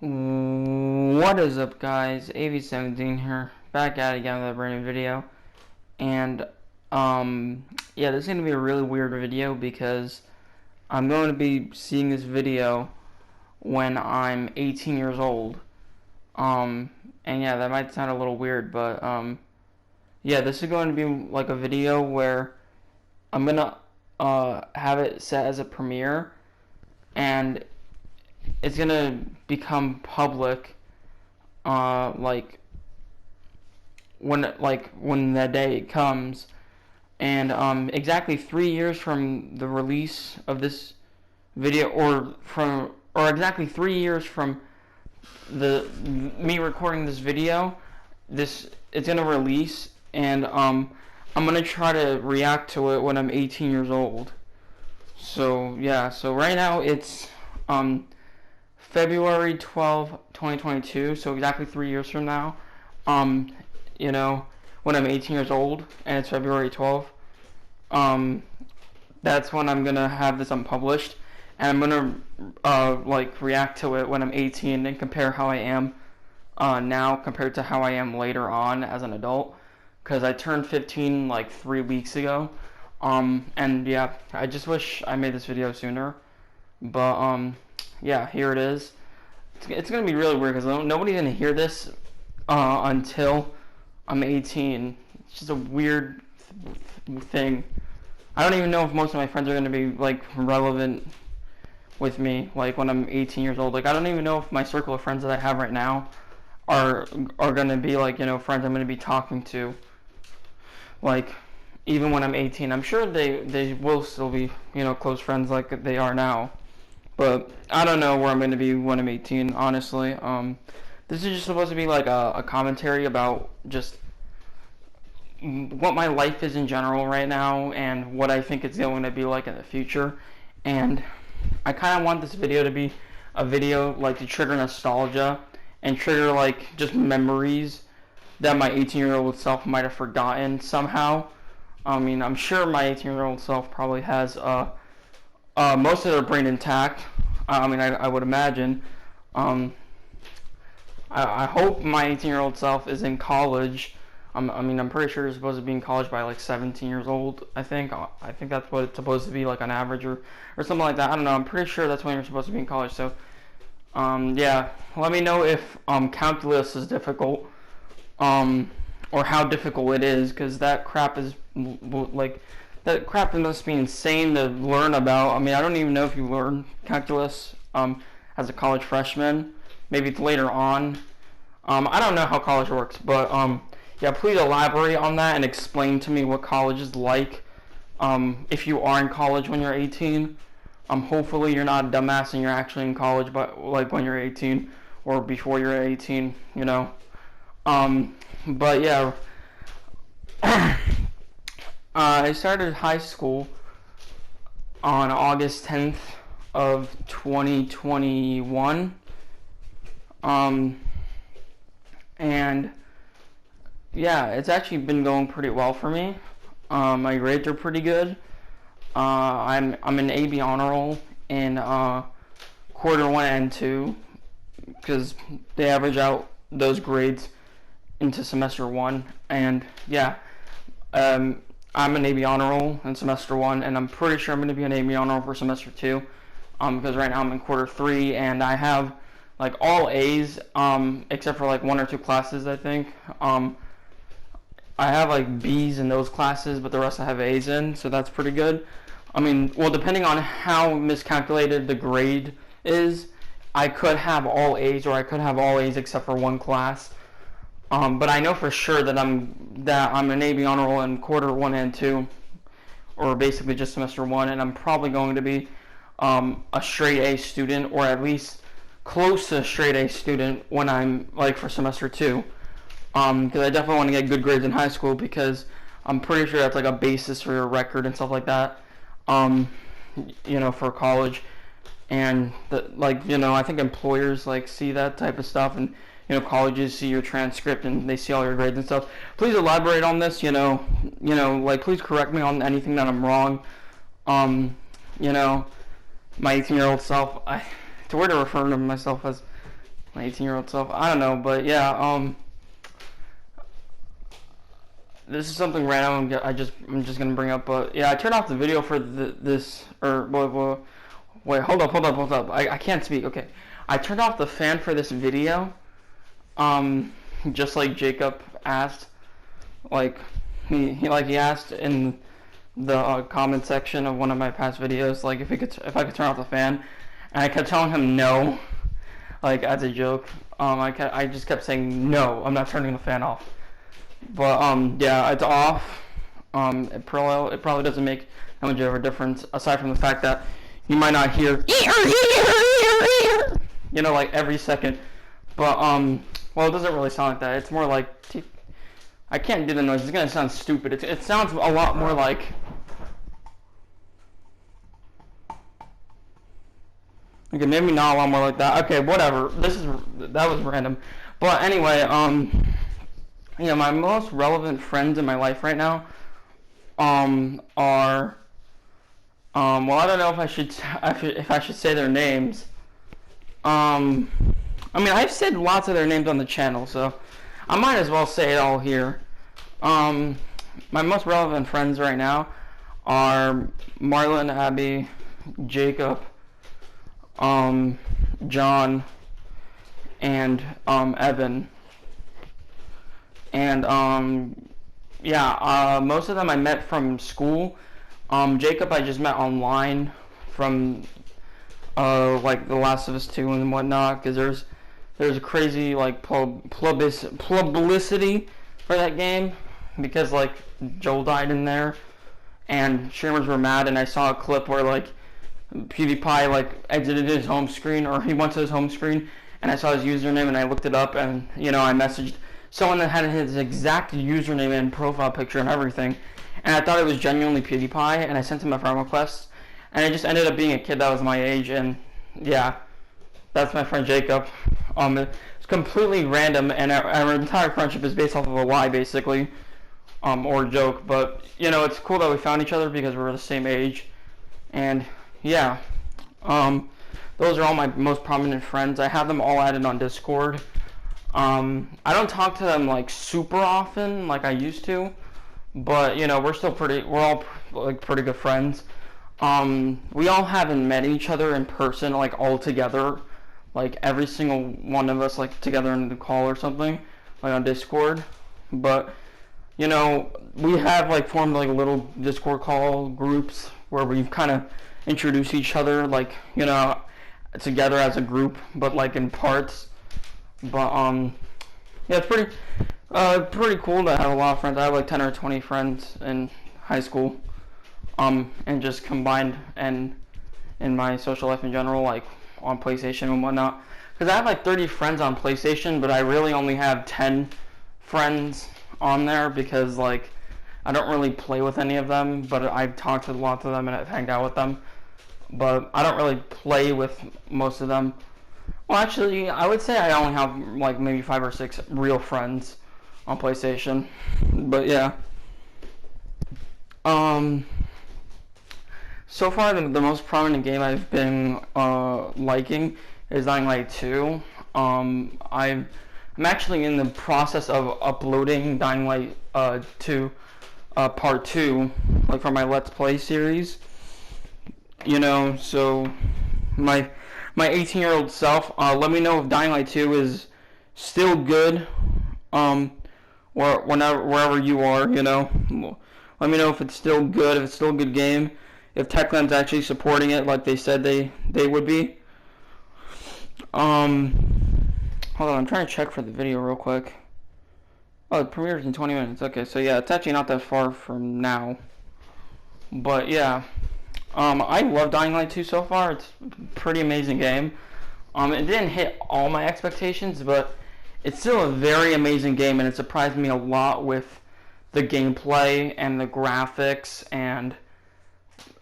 What is up, guys? AV17 here, back at it again with a brand new video. And yeah, this is gonna be a really weird video because I'm going to be seeing this video when I'm 18 years old. And yeah, that might sound a little weird, but yeah, this is going to be like a video where I'm gonna have it set as a premiere, and it's gonna become public like when that day comes, and exactly 3 years from the release of this video, or exactly 3 years from me recording this video, it's gonna release, and I'm gonna try to react to it when I'm 18 years old. So yeah, so right now it's February 12, 2022, so exactly 3 years from now, you know, when I'm 18 years old, and it's February 12th, that's when I'm gonna have this unpublished, and I'm gonna, like, react to it when I'm 18 and compare how I am, now compared to how I am later on as an adult, because I turned 15, like, 3 weeks ago, and yeah, I just wish I made this video sooner, but, yeah, here it is. It's gonna be really weird because nobody's gonna hear this until I'm 18. It's just a weird thing. I don't even know if most of my friends are gonna be like relevant with me, like when I'm 18 years old. Like I don't even know if my circle of friends that I have right now are gonna be like, you know, friends I'm gonna be talking to. Like even when I'm 18, I'm sure they will still be, you know, close friends like they are now. But I don't know where I'm going to be when I'm 18, honestly. This is just supposed to be like a commentary about just what my life is in general right now and what I think it's going to be like in the future. And I kind of want this video to be a video like to trigger nostalgia and trigger like just memories that my 18-year-old self might have forgotten somehow. I mean, I'm sure my 18-year-old self probably has most of their brain intact. I mean, I would imagine. I hope my 18-year-old self is in college. I mean, I'm pretty sure you're supposed to be in college by like 17 years old, I think. I think that's what it's supposed to be, like on average, or something like that. I don't know. I'm pretty sure that's when you're supposed to be in college. So, yeah, let me know if calculus is difficult, or how difficult it is, because that crap is like, that crap must be insane to learn about. I mean, I don't even know if you learn calculus as a college freshman. Maybe it's later on. I don't know how college works, but yeah, please elaborate on that and explain to me what college is like if you are in college when you're 18. Hopefully you're not a dumbass and you're actually in college, but like when you're 18 or before you're 18, you know. But yeah. I started high school on August 10th of 2021, and yeah, it's actually been going pretty well for me. My grades are pretty good. I'm an AB honor roll in quarter 1 and 2 because they average out those grades into semester 1, and yeah, I'm an AB honor roll in semester 1, and I'm pretty sure I'm going to be an AB honor roll for semester 2, because right now I'm in quarter 3, and I have like all A's, except for like 1 or 2 classes, I think. I have like B's in those classes, but the rest I have A's in, so that's pretty good. I mean, well, depending on how miscalculated the grade is, I could have all A's, or I could have all A's except for 1 class. But I know for sure that I'm an AB honor roll in quarter 1 and 2, or basically just semester 1, and I'm probably going to be a straight A student, or at least close to a straight A student when I'm like for semester 2. Because I definitely want to get good grades in high school, because I'm pretty sure that's like a basis for your record and stuff like that. You know, for college, and like, you know, I think employers like see that type of stuff, and you know, colleges see your transcript and they see all your grades and stuff. Please elaborate on this, you know, like please correct me on anything that I'm wrong. You know, my 18-year-old self, it's weird to refer to myself as my 18-year-old self. I don't know, but yeah. This is something random. I'm just gonna bring up, but yeah, I turned off the video for this or wait, hold up. I can't speak. Okay, I turned off the fan for this video. Just like Jacob asked, like he asked in the comment section of one of my past videos, like if I could turn off the fan, and I kept telling him no, like as a joke. I just kept saying no, I'm not turning the fan off. But yeah, it's off. It probably doesn't make that much of a difference, aside from the fact that you might not hear, you know, like every second. But well, it doesn't really sound like that. It's more like, I can't do the noise. It's gonna sound stupid. It sounds a lot more like. Okay, maybe not a lot more like that. Okay, whatever. That was random. But anyway, you know, my most relevant friends in my life right now, are, well, I don't know if I should say their names. I mean, I've said lots of their names on the channel, so I might as well say it all here. My most relevant friends right now are Marlon, Abby, Jacob, John, and Evan. And yeah, most of them I met from school. Jacob I just met online from like The Last of Us 2 and whatnot, because there's a crazy like publicity for that game, because like Joel died in there, and streamers were mad, and I saw a clip where like PewDiePie like exited his home screen, or he went to his home screen, and I saw his username, and I looked it up, and you know, I messaged someone that had his exact username and profile picture and everything, and I thought it was genuinely PewDiePie, and I sent him a friend request, and it just ended up being a kid that was my age, and yeah, that's my friend Jacob. It's completely random, and our entire friendship is based off of a lie, basically, or a joke, but you know, it's cool that we found each other because we're the same age, and yeah, those are all my most prominent friends. I have them all added on Discord. I don't talk to them like super often like I used to, but you know, we're all like pretty good friends. We all haven't met each other in person, like all together, like every single one of us like together in the call or something, like on Discord. But you know, we have like formed like little Discord call groups where we've kind of introduced each other, like, you know, together as a group, but like in parts. But yeah, it's pretty cool to have a lot of friends. I have like 10 or 20 friends in high school, and just combined and in my social life in general, like on PlayStation and whatnot. Because I have like 30 friends on PlayStation, but I really only have 10 friends on there, because like I don't really play with any of them, but I've talked to lots of them and I've hanged out with them. But I don't really play with most of them. Well, actually, I would say I only have like maybe 5 or 6 real friends on PlayStation. But yeah. So far, the most prominent game I've been liking is Dying Light 2. I'm actually in the process of uploading Dying Light 2 Part 2, like for my Let's Play series. You know, so my 18-year-old self, let me know if Dying Light 2 is still good, or wherever you are, you know. Let me know if it's still good, if it's still a good game, if Techland's actually supporting it like they said they would be. Hold on, I'm trying to check for the video real quick. Oh, it premieres in 20 minutes. Okay, so yeah, it's actually not that far from now. But yeah. I love Dying Light 2 so far. It's a pretty amazing game. It didn't hit all my expectations, but it's still a very amazing game, and it surprised me a lot with the gameplay and the graphics and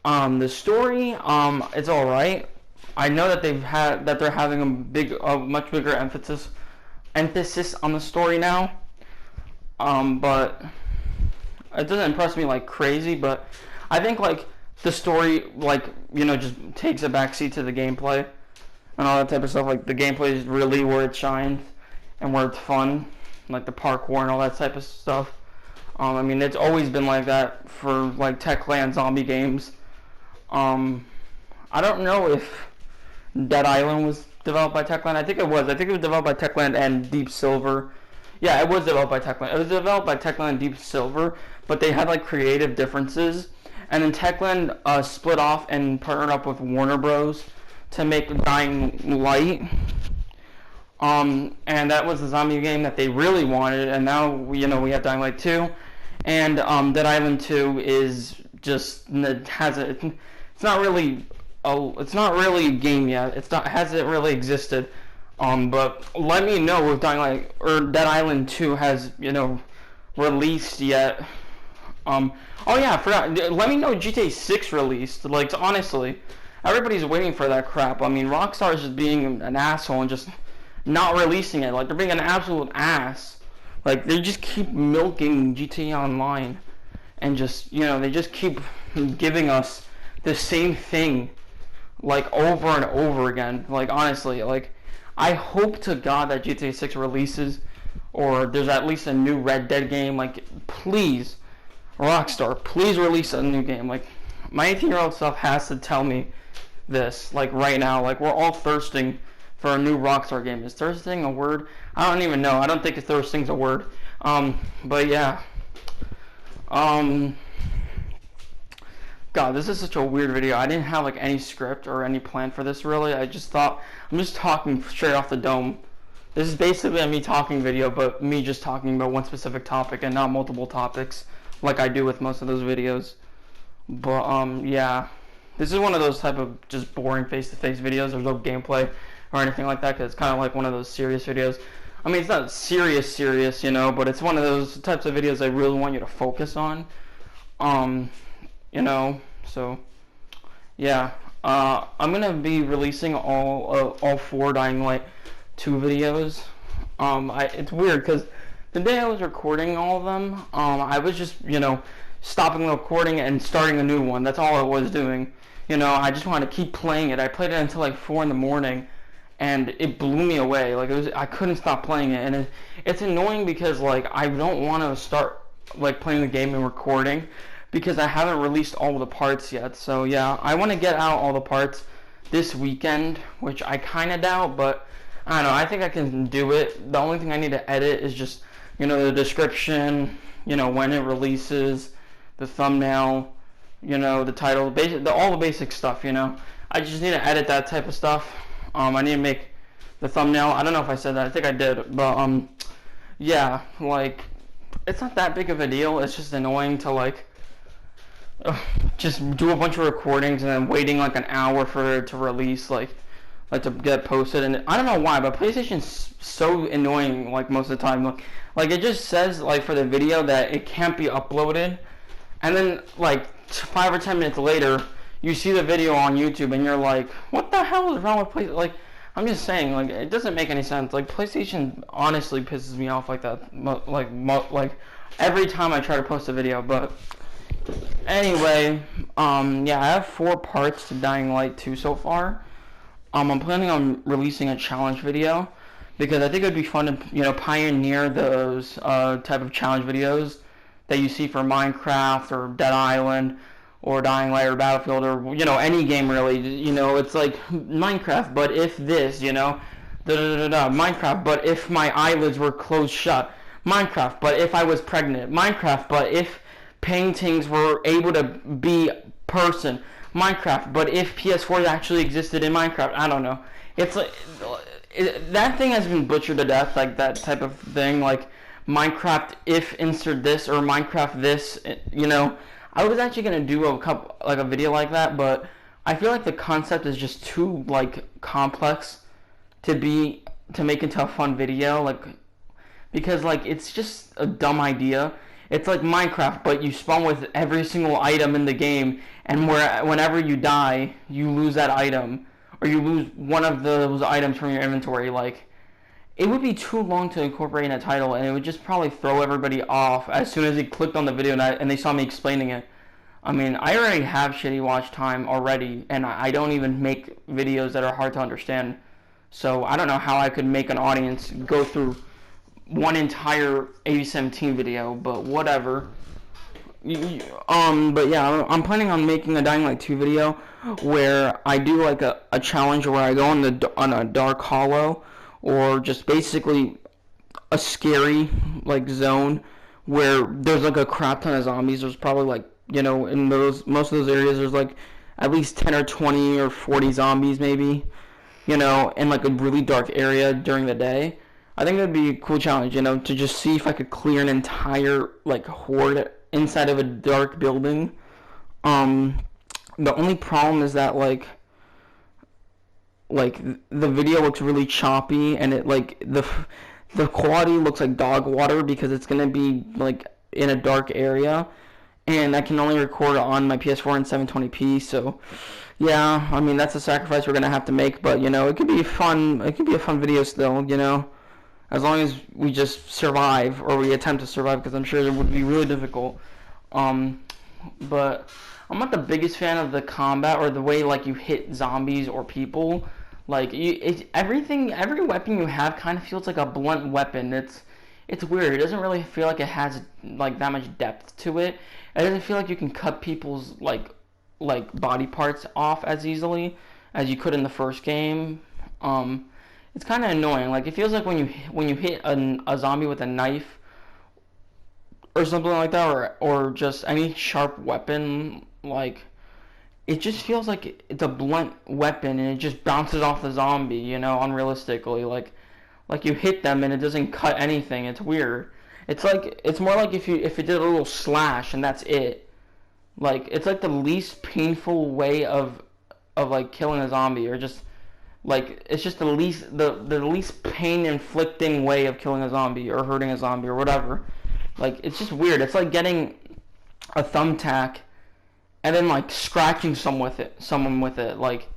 the story. It's all right. I know that they're having a much bigger emphasis on the story now. But it doesn't impress me like crazy. But I think like the story, like, you know, just takes a backseat to the gameplay, and all that type of stuff. Like the gameplay is really where it shines and where it's fun, like the parkour and all that type of stuff. I mean, it's always been like that for like Techland zombie games. I don't know if Dead Island was developed by Techland. I think it was. I think it was developed by Techland and Deep Silver. Yeah, it was developed by Techland. It was developed by Techland and Deep Silver, but they had like creative differences. And then Techland split off and partnered up with Warner Bros. To make Dying Light. And that was the zombie game that they really wanted. And now we have Dying Light 2, and Dead Island 2 is just it's not really a game yet. It hasn't really existed. But let me know if Dying Light or Dead Island 2 has released yet. Oh yeah, I forgot. Let me know GTA 6 released. Like, honestly, everybody's waiting for that crap. I mean, Rockstar is just being an asshole and just not releasing it. Like, they're being an absolute ass. Like, they just keep milking GTA Online, and just they just keep giving us the same thing, like, over and over again. Like, honestly, like, I hope to God that GTA 6 releases, or there's at least a new Red Dead game. Like, please, Rockstar, please release a new game. Like, my 18-year-old self has to tell me this, like, right now. Like, we're all thirsting for a new Rockstar game. Is thirsting a word? I don't even know. I don't think thirsting's a word. But yeah. God, this is such a weird video. I didn't have like any script or any plan for this really. I just thought I'm just talking straight off the dome. This is basically a me talking video, but me just talking about one specific topic and not multiple topics like I do with most of those videos. But yeah, this is one of those type of just boring face-to-face videos. There's no gameplay or anything like that, because it's kind of like one of those serious videos. I mean, it's not serious, but it's one of those types of videos I really want you to focus on. So yeah, I'm gonna be releasing all 4 Dying Light 2 videos. It's weird because the day I was recording all of them, I was just stopping the recording and starting a new one. That's all I was doing. I just wanted to keep playing it. I played it until like 4 in the morning, and it blew me away. Like, I couldn't stop playing it, and it's annoying because like I don't want to start like playing the game and recording, because I haven't released all the parts yet. So yeah, I want to get out all the parts this weekend, which I kind of doubt, but I don't know, I think I can do it. The only thing I need to edit is just, the description, when it releases, the thumbnail, the title, all the basic stuff, I just need to edit that type of stuff. I need to make the thumbnail. I don't know if I said that. I think I did, but yeah, like, it's not that big of a deal. It's just annoying to like just do a bunch of recordings and then waiting like an hour for it to release, like to get posted. And I don't know why, but PlayStation's so annoying like most of the time. Like it just says like for the video that it can't be uploaded, and then like 5 or 10 minutes later you see the video on YouTube and you're like, what the hell is wrong with PlayStation? Like, I'm just saying, like, it doesn't make any sense. Like, PlayStation honestly pisses me off like that. Like every time I try to post a video. But anyway, yeah, I have 4 parts to Dying Light 2 so far. I'm planning on releasing a challenge video, because I think it would be fun to, pioneer those type of challenge videos that you see for Minecraft or Dead Island or Dying Light or Battlefield or, any game really. It's like Minecraft, but if this, Minecraft, but if my eyelids were closed shut. Minecraft, but if I was pregnant. Minecraft, but if paintings were able to be person. Minecraft, but if PS4 actually existed in Minecraft. I don't know. It's like that thing has been butchered to death, like that type of thing, like Minecraft if insert this or Minecraft this. I was actually gonna do a video like that, but I feel like the concept is just too like complex to make into a fun video, like, because like it's just a dumb idea. It's like Minecraft, but you spawn with every single item in the game, and whenever you die, you lose that item, or you lose one of those items from your inventory. Like, it would be too long to incorporate in a title, and it would just probably throw everybody off as soon as they clicked on the video and they saw me explaining it. I mean, I already have shitty watch time already, and I don't even make videos that are hard to understand. So I don't know how I could make an audience go through one entire AB17 video, but whatever. But yeah, I'm planning on making a Dying Light 2 video where I do like a challenge where I go on a dark hollow, or just basically a scary like zone where there's like a crap ton of zombies. There's probably like, in most of those areas there's like at least 10 or 20 or 40 zombies maybe, in like a really dark area during the day. I think that'd be a cool challenge, to just see if I could clear an entire like horde inside of a dark building. The only problem is that like the video looks really choppy, and it like the quality looks like dog water because it's gonna be like in a dark area, and I can only record on my PS4 in 720p. So yeah, I mean that's a sacrifice we're gonna have to make, but it could be fun. It could be a fun video still, as long as we just survive, or we attempt to survive, because I'm sure it would be really difficult. But I'm not the biggest fan of the combat or the way like you hit zombies or people. Like every weapon you have kind of feels like a blunt weapon. It's weird. It doesn't really feel like it has like that much depth to it. It doesn't feel like you can cut people's like body parts off as easily as you could in the first game. It's kind of annoying. Like it feels like when you hit a zombie with a knife or something like that, or just any sharp weapon, like it just feels like it's a blunt weapon and it just bounces off the zombie, unrealistically. Like you hit them and it doesn't cut anything. It's weird. It's more like if it did a little slash and that's it. Like it's like the least painful way of like killing a zombie, or just like it's just the least pain inflicting way of killing a zombie or hurting a zombie or whatever. Like it's just weird. It's like getting a thumbtack and then like scratching someone with it. Like,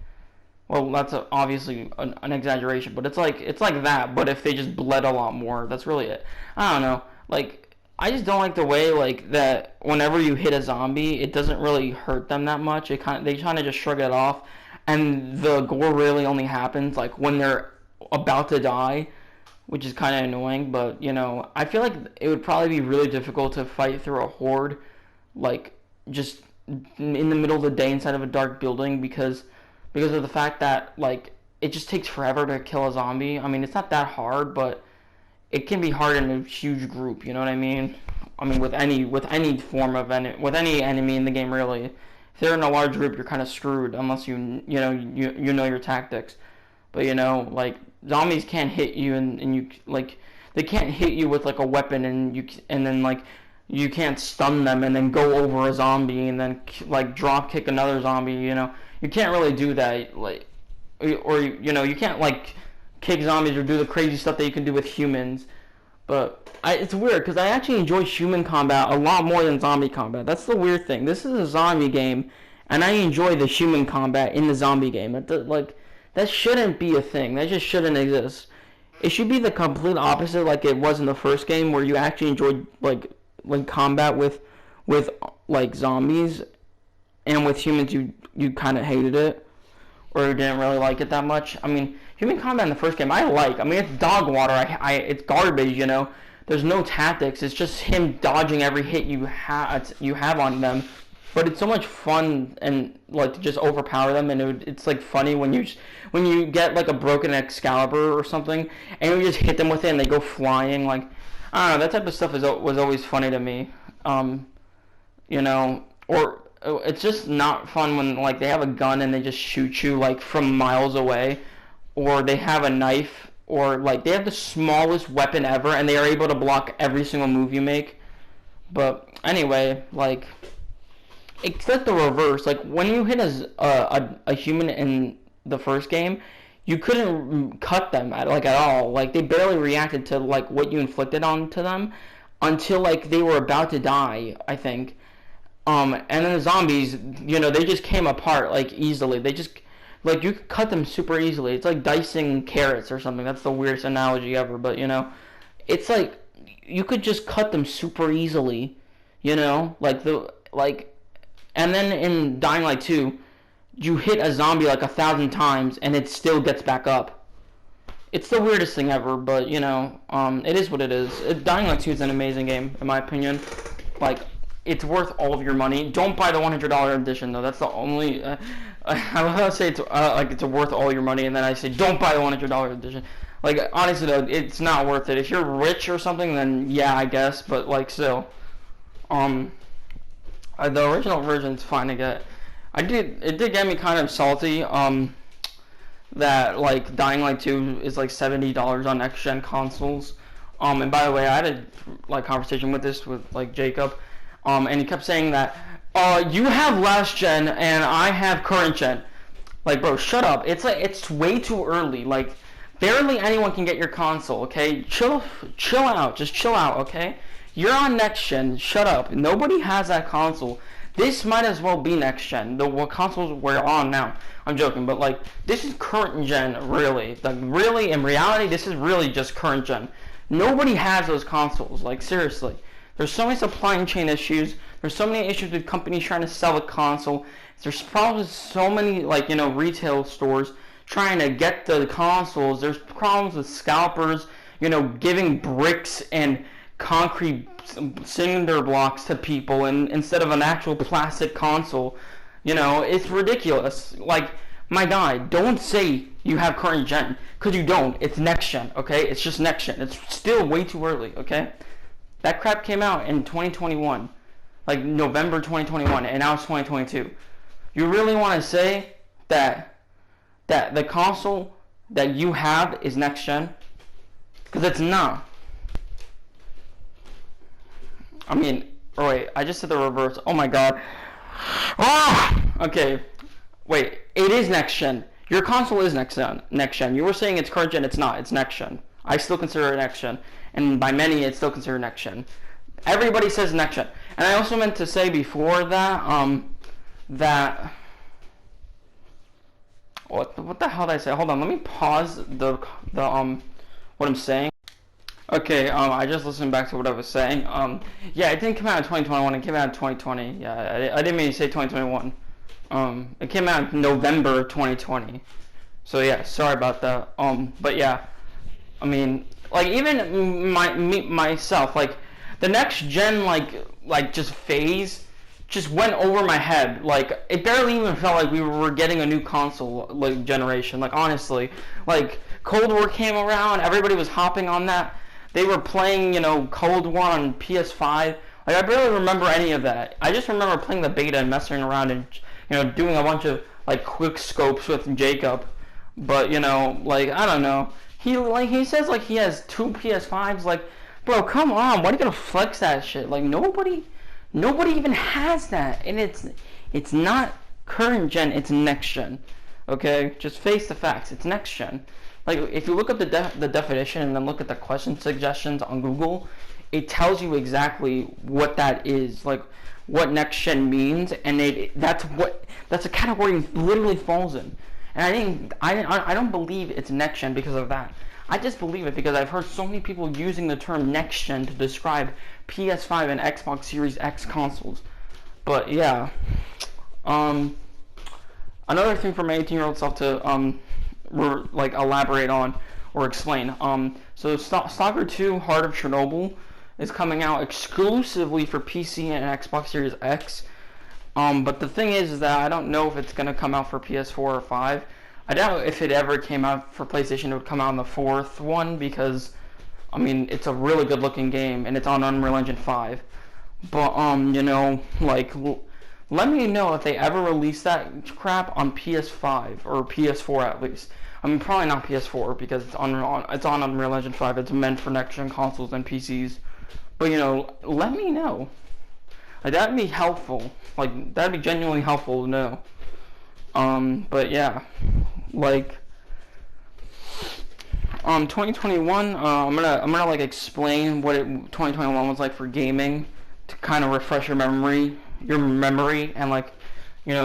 well, that's obviously an exaggeration, but it's like that. But if they just bled a lot more, that's really it. I don't know. Like, I just don't like the way like that. Whenever you hit a zombie, it doesn't really hurt them that much. They kind of just shrug it off, and the gore really only happens like when they're about to die, which is kind of annoying. But I feel like it would probably be really difficult to fight through a horde, like just in the middle of the day inside of a dark building, because of the fact that like it just takes forever to kill a zombie. I mean, it's not that hard, but it can be hard in a huge group. You know what I mean? I mean, with any form of with any enemy in the game, really. If they're in a large group, you're kind of screwed unless you know your tactics. But like zombies can't hit you, and you like they can't hit you with like a weapon, and then like you can't stun them and then go over a zombie and then like drop kick another zombie. You can't really do that. Like, or you can't like kick zombies or do the crazy stuff that you can do with humans. But it's weird because I actually enjoy human combat a lot more than zombie combat. That's the weird thing. This is a zombie game, and I enjoy the human combat in the zombie game. That shouldn't be a thing. That just shouldn't exist. It should be the complete opposite, like it was in the first game, where you actually enjoyed like combat with like zombies, and with humans you kind of hated it, or didn't really like it that much. I mean, human combat in the first game I like. I mean, it's dog water. It's garbage. There's no tactics. It's just him dodging every hit you have on them. But it's so much fun, and like to just overpower them, and it's like funny when you get like a broken Excalibur or something, and you just hit them with it and they go flying. Like, I don't know, that type of stuff was always funny to me. Or it's just not fun when like they have a gun and they just shoot you like from miles away, or they have a knife, or like they have the smallest weapon ever and they are able to block every single move you make. But anyway, like it's like the reverse. Like when you hit a human in the first game, you couldn't cut them at all. Like they barely reacted to like what you inflicted onto them until like they were about to die, I think. And then the zombies, they just came apart like easily. They just like you could cut them super easily. It's like dicing carrots or something. That's the weirdest analogy ever, but it's like you could just cut them super easily. And then in Dying Light 2, you hit a zombie like 1,000 times and it still gets back up. It's the weirdest thing ever, but you know, it is what it is. Dying Light 2 is an amazing game, in my opinion. Like, it's worth all of your money. Don't buy the $100 edition though. That's the only. I was gonna say it's like it's worth all your money, and then I say don't buy the $100 edition. Like honestly though, it's not worth it. If you're rich or something, then yeah, I guess. But like still, um, the original version's fine to get. It did get me kind of salty. That like Dying Light 2 is like $70 on next gen consoles. And by the way, I had a like conversation with like Jacob, and he kept saying that you have last gen and I have current gen. Like, bro, shut up. It's way too early. Like, barely anyone can get your console. Okay, chill out. Just chill out. Okay, you're on next gen. Shut up. Nobody has that console. This might as well be next gen. What consoles we're on now. I'm joking, but like this is current gen, really. Like really, in reality, this is really just current gen. Nobody has those consoles. Like seriously, there's so many supply chain issues. There's so many issues with companies trying to sell a console. There's problems with so many like retail stores trying to get the consoles. There's problems with scalpers, giving bricks and concrete cinder blocks to people and instead of an actual plastic console. It's ridiculous. Like, my guy, don't say you have current gen, because you don't. It's next gen, okay? It's just next gen. It's still way too early, okay? That crap came out in 2021, like November 2021, and now it's 2022. You really want to say that the console that you have is next gen? Because it's not. I mean, wait, I just said the reverse. Oh my god. Okay, wait. It is next gen. Your console is next gen. Next gen. You were saying it's current gen. It's not. It's next gen. I still consider it next gen, and by many, it's still considered next gen. Everybody says next gen, and I also meant to say before that, that what the hell did I say? Hold on. Let me pause the what I'm saying. Okay, I just listened back to what I was saying. Yeah, it didn't come out in 2021. It came out in 2020. Yeah, I didn't mean to say 2021. It came out in November 2020. So yeah, sorry about that. But yeah, I mean, like even myself, like the next gen, like just phase, just went over my head. Like it barely even felt like we were getting a new console like generation. Like honestly, like Cold War came around, everybody was hopping on that. They were playing, Cold War on PS5. Like, I barely remember any of that. I just remember playing the beta and messing around and, doing a bunch of, like, quick scopes with Jacob. But, like, I don't know. He says, like, he has 2 PS5s. Like, bro, come on. Why are you gonna flex that shit? Like, nobody even has that. And it's not current gen, it's next gen. Okay? Just face the facts. It's next gen. Like, if you look up the definition and then look at the question suggestions on Google, it tells you exactly what that is, like what next gen means, and that's a category it literally falls in. And I don't believe it's next gen because of that. I just believe it because I've heard so many people using the term next gen to describe PS5 and Xbox Series X consoles. But yeah, another thing for my 18-year-old self to like elaborate on or explain. So Stalker 2 Heart of Chernobyl is coming out exclusively for PC and Xbox Series X. But the thing is that I don't know if it's going to come out for PS4 or 5. I doubt if it ever came out for PlayStation it would come out on the 4th one because, I mean, it's a really good looking game and it's on Unreal Engine 5. But, like, let me know if they ever release that crap on PS5 or PS4 at least. I mean, probably not PS4 because it's on Unreal Engine 5. It's meant for next-gen consoles and PCs. But, let me know. Like, that'd be helpful. Like, that'd be genuinely helpful to know. But yeah. Like, 2021, I'm gonna like explain what 2021 was like for gaming to kind of refresh your memory, and like,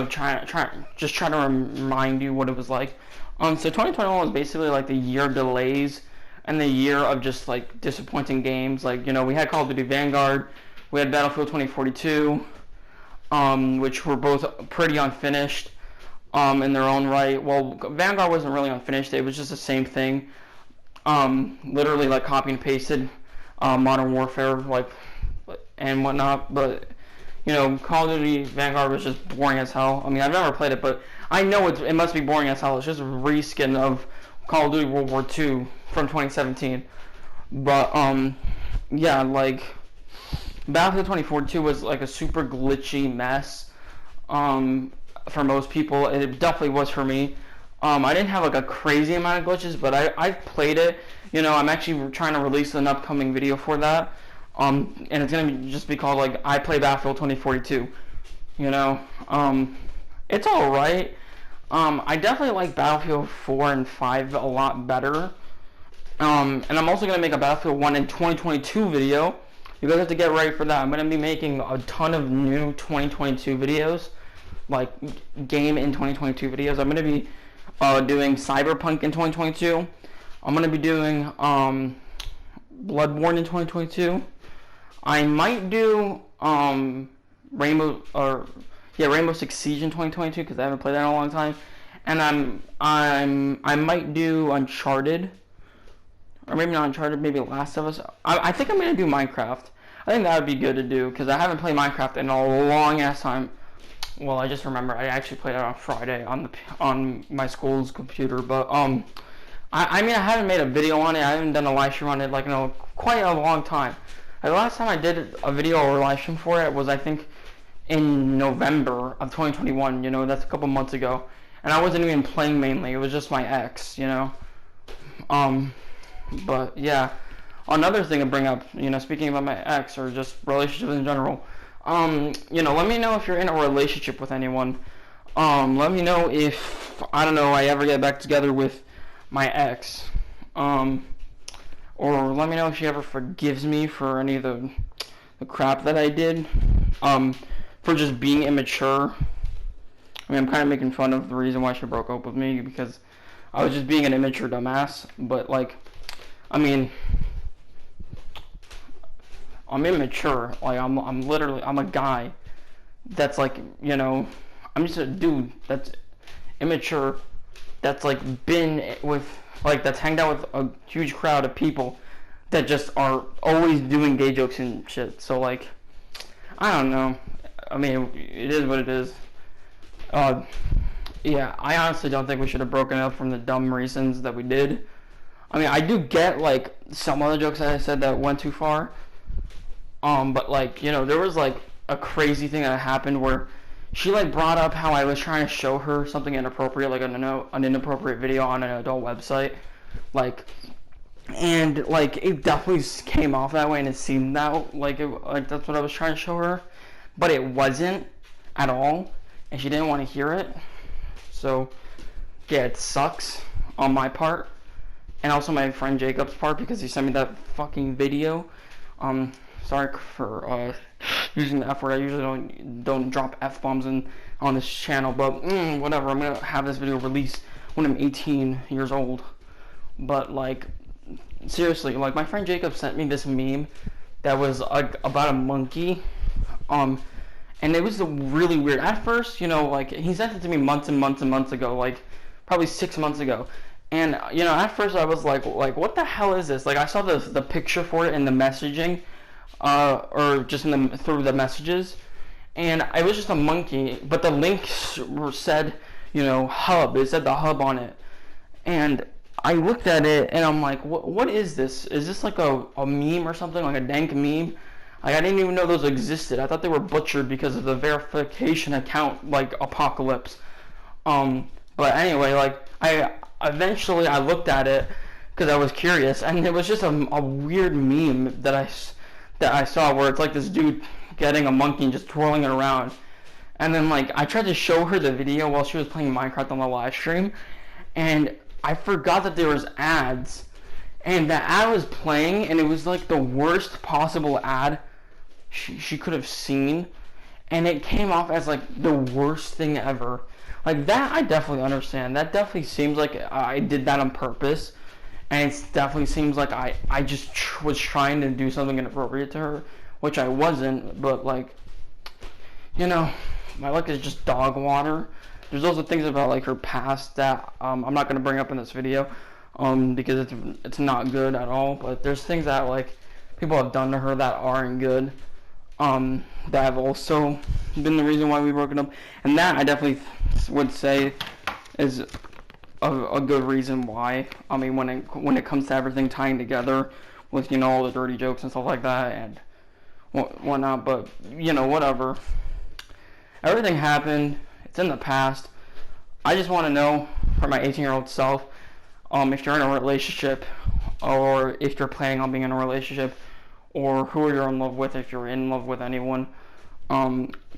try to remind you what it was like. So 2021 was basically like the year of delays and the year of just like disappointing games. Like, we had Call of Duty Vanguard, we had Battlefield 2042, which were both pretty unfinished in their own right. Well, Vanguard wasn't really unfinished, it was just the same thing. literally like copy and pasted Modern Warfare like and whatnot, but you know, Call of Duty Vanguard was just boring as hell. I mean, I've never played it, but I know it must be boring as hell. It's just a reskin of Call of Duty World War II from 2017. But yeah, like Battlefield 2042 was like a super glitchy mess. For most people, it definitely was for me. I didn't have like a crazy amount of glitches, but I've played it. You know, I'm actually trying to release an upcoming video for that. And it's gonna just be called like I Play Battlefield 2042. You know, it's all right. I definitely like Battlefield 4 and 5 a lot better. And I'm also gonna make a Battlefield 1 in 2022 video. You guys have to get ready for that. I'm gonna be making a ton of new 2022 videos, like game in 2022 videos. I'm gonna be doing Cyberpunk in 2022. I'm gonna be doing Bloodborne in 2022. I might do Rainbow Six Siege in 2022 because I haven't played that in a long time, and I might do Uncharted, or maybe not Uncharted, maybe Last of Us. I think I'm gonna do Minecraft. I think that would be good to do because I haven't played Minecraft in a long ass time. Well, I just remember I actually played it on Friday on my school's computer, but I mean I haven't made a video on it. I haven't done a live stream on it like in quite a long time. The last time I did a video or live stream for it was I think in November of 2021. You know, that's a couple months ago, and I wasn't even playing mainly. It was just my ex. You know, but yeah. Another thing to bring up, you know, speaking about my ex or just relationships in general, you know, let me know if you're in a relationship with anyone. Let me know if, I don't know, I ever get back together with my ex. Or let me know if she ever forgives me for any of the crap that I did. For just being immature. I mean, I'm kind of making fun of the reason why she broke up with me because I was just being an immature dumbass. But, like, I mean, I'm immature. Like, I'm a guy that's like, you know, I'm just a dude that's immature, that's like been with, like, that's hanged out with a huge crowd of people that just are always doing gay jokes and shit. So, like, I don't know. I mean, it is what it is. Yeah, I honestly don't think we should have broken up from the dumb reasons that we did. I mean, I do get, like, some other jokes that I said that went too far. But, like, you know, there was, like, a crazy thing that happened where she, like, brought up how I was trying to show her something inappropriate, like an inappropriate video on an adult website. Like, and, like, it definitely came off that way and it seemed that, like, that's what I was trying to show her. But it wasn't at all. And she didn't want to hear it. So, yeah, it sucks on my part. And also my friend Jacob's part because he sent me that fucking video. Sorry for using the F word. I usually don't drop F-bombs on this channel, but whatever. I'm gonna have this video released when I'm 18 years old. But, like, seriously, like, my friend Jacob sent me this meme that was about a monkey, and it was really weird. At first, you know, like, he sent it to me months and months and months ago, like, probably 6 months ago. And, you know, at first I was like, what the hell is this? Like, I saw the picture for it in the messaging, or just through the messages, and it was just a monkey, but the links said, you know, hub. It said the hub on it, and I looked at it, and I'm like, what is this? Is this like a meme or something, like a dank meme? Like, I didn't even know those existed. I thought they were butchered because of the verification account, like, apocalypse. But anyway, like, I eventually looked at it because I was curious, and it was just a weird meme that I saw where it's like this dude getting a monkey and just twirling it around. And then, like, I tried to show her the video while she was playing Minecraft on the live stream, and I forgot that there was ads. And the ad was playing, and it was like the worst possible ad she could have seen. And it came off as like the worst thing ever. Like, that I definitely understand. That definitely seems like I did that on purpose. And it definitely seems like I just was trying to do something inappropriate to her, which I wasn't. But, like, you know, my luck is just dog water. There's also things about, like, her past that I'm not going to bring up in this video. because it's not good at all. But there's things that like people have done to her that aren't good, that have also been the reason why we broke up, and that I definitely would say is a good reason why. I mean, when it comes to everything tying together with all the dirty jokes and stuff like that and whatnot, but whatever. Everything happened. It's in the past. I just want to know for my 18-year-old self, if you're in a relationship, or if you're planning on being in a relationship, or who you're in love with, if you're in love with anyone.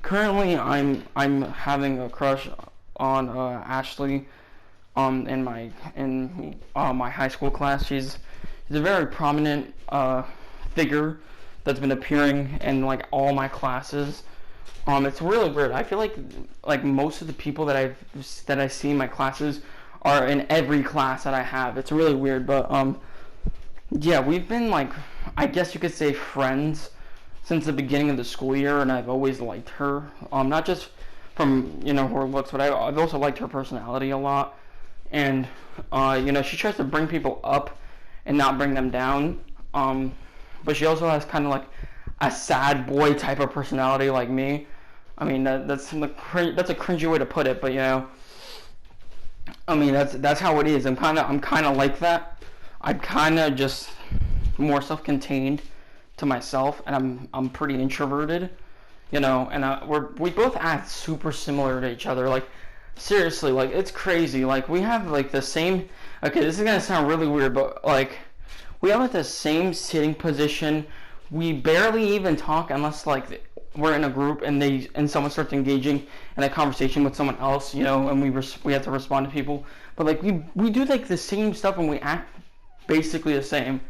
Currently, I'm having a crush on Ashley, in my high school class. She's a very prominent figure that's been appearing in like all my classes. It's really weird. I feel like most of the people that I see in my classes are in every class that I have. It's really weird, but yeah, we've been like, I guess you could say, friends since the beginning of the school year, and I've always liked her. Not just from her looks, but I've also liked her personality a lot. And she tries to bring people up and not bring them down. But she also has kind of like a sad boy type of personality like me. I mean, that's a cringy way to put it, but I mean that's how it is. I'm kind of like that. I'm kind of just more self-contained to myself, and I'm pretty introverted, and we both act super similar to each other. Like, seriously, like, it's crazy. Like, we have like the same. Okay, this is gonna sound really weird, but like, we have like the same sitting position. We barely even talk unless like we're in a group and someone starts engaging in a conversation with someone else, and we have to respond to people. But like we do like the same stuff, and we act basically the same.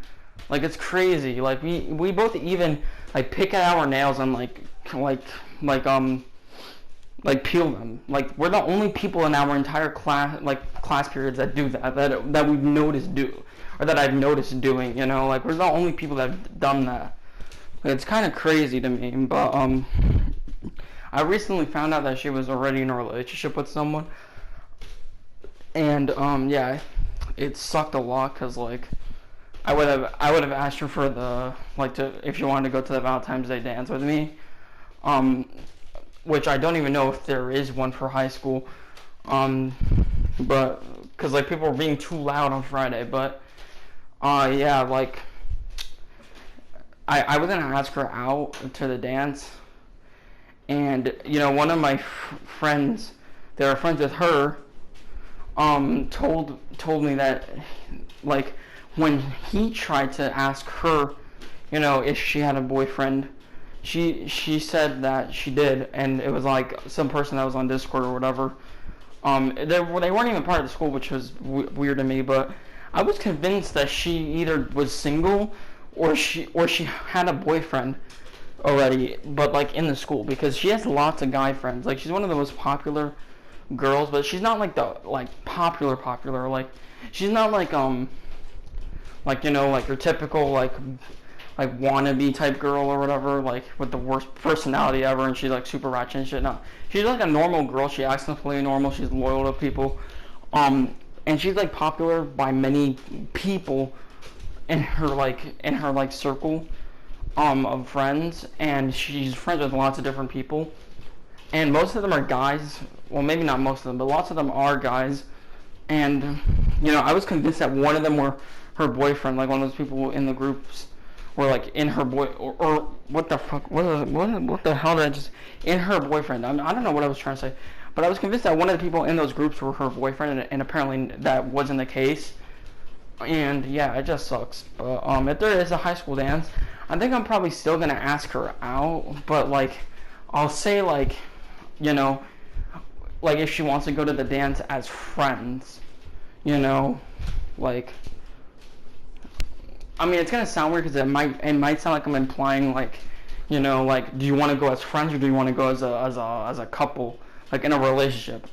Like, it's crazy. Like, we both even like pick at our nails and like peel them. Like, we're the only people in our entire class periods that do that we've noticed do, or that I've noticed doing. Like, we're the only people that have done that. It's kind of crazy to me, but I recently found out that she was already in a relationship with someone, and yeah, it sucked a lot, because like I would have asked her for if she wanted to go to the Valentine's Day dance with me, which I don't even know if there is one for high school, but because like people were being too loud on Friday, but yeah, like. I was gonna ask her out to the dance, and one of my friends, that are friends with her, told me that like when he tried to ask her, if she had a boyfriend, she said that she did, and it was like some person that was on Discord or whatever. They weren't even part of the school, which was weird to me, but I was convinced that she either was single or she had a boyfriend already, but like in the school, because she has lots of guy friends. Like, she's one of the most popular girls, but she's not like the popular. Like, she's not like like your typical like wannabe type girl or whatever, like with the worst personality ever, and she's like super ratchet and shit. No, she's like a normal girl. She acts completely normal. She's loyal to people, and she's like popular by many people in her circle of friends, and she's friends with lots of different people, and most of them are guys. Well, maybe not most of them, but lots of them are guys. And I was convinced that one of them were her boyfriend, like one of those people in the groups were like in her or what the fuck, what the hell did I just, in her boyfriend. I don't know what I was trying to say, but I was convinced that one of the people in those groups were her boyfriend, and apparently that wasn't the case. And yeah, it just sucks. But if there is a high school dance, I think I'm probably still gonna ask her out. But like, I'll say like if she wants to go to the dance as friends, like. I mean, it's gonna sound weird because it might sound like I'm implying like, like, do you want to go as friends or do you want to go as a couple, like in a relationship?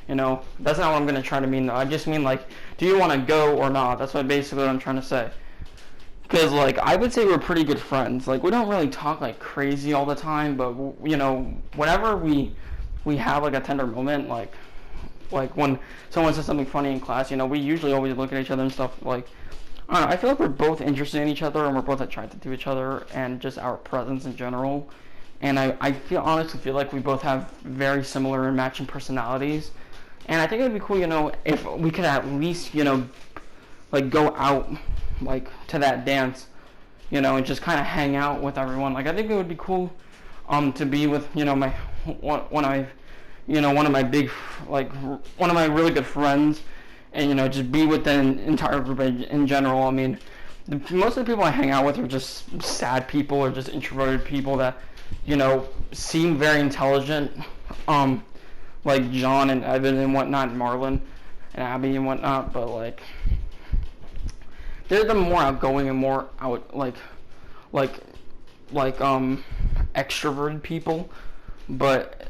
That's not what I'm gonna try to mean though. I just mean like, do you want to go or not? That's basically what I'm trying to say. Because like, I would say we're pretty good friends. Like, we don't really talk like crazy all the time, but whenever we have like a tender moment, like like when someone says something funny in class, you know, we usually always look at each other and stuff. Like, I don't know, I feel like we're both interested in each other and we're both attracted to each other and just our presence in general. And I honestly feel like we both have very similar and matching personalities. And I think it would be cool, you know, if we could at least, you know, like go out, like to that dance, you know, and just kind of hang out with everyone. Like, I think it would be cool, to be with, you know, one of my, you know, one of my big, like, one of my really good friends, and, you know, just be with the entire group in general. I mean, most of the people I hang out with are just sad people or just introverted people that, you know, seem very intelligent, like John and Evan and whatnot, and Marlon and Abby and whatnot, but, like, they're the more outgoing and more extroverted people. But,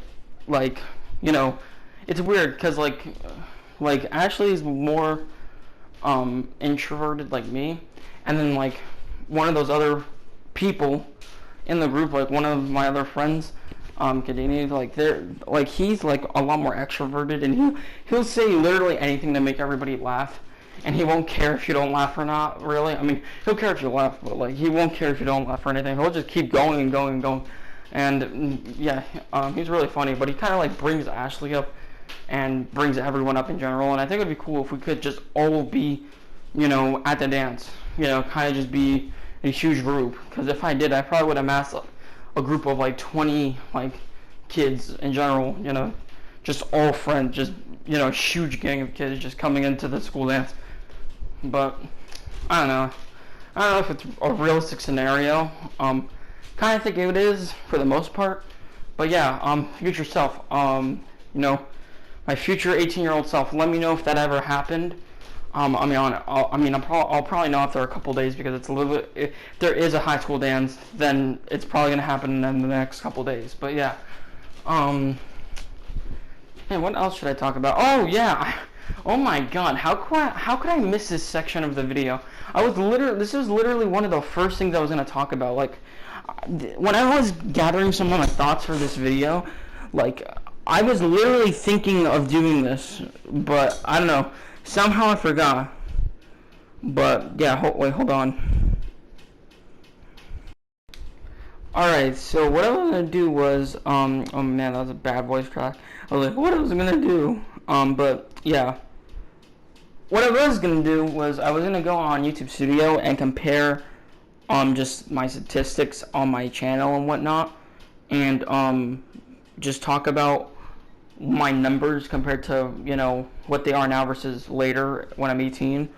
like, you know, it's weird because, like Ashley's more introverted like me, and then, like, one of those other people in the group, like one of my other friends, Kadini, like, they're like, he's like a lot more extroverted, and he'll say literally anything to make everybody laugh, and he won't care if you don't laugh or not. Really, I mean, he'll care if you laugh, but, like, he won't care if you don't laugh or anything. He'll just keep going and going and going. And yeah, he's really funny, but he kind of like brings Ashley up and brings everyone up in general. And I think it would be cool if we could just all be, you know, at the dance, you know, kind of just be a huge group. Because if I did, I probably would amass a group of like 20 like kids in general, you know, just all friends, just, you know, a huge gang of kids just coming into the school dance. But I don't know if it's a realistic scenario. Kind of think it is for the most part, but yeah, future self, you know, my future 18-year-old self. Let me know if that ever happened. I'll probably know after a couple days, because it's a little bit. If there is a high school dance, then it's probably gonna happen in the next couple days. But yeah, man, what else should I talk about? Oh yeah. Oh my god, how could I miss this section of the video? This was literally one of the first things I was gonna talk about. Like, when I was gathering some of my thoughts for this video, like, I was literally thinking of doing this, but I don't know, somehow I forgot. But yeah, hold on. Alright, so what I was gonna do was, oh man, that was a bad voice crack. I was like, what I was gonna do? But yeah. What I was gonna do was I was gonna go on YouTube Studio and compare just my statistics on my channel and whatnot, and just talk about my numbers compared to, you know, what they are now versus later when I'm 18.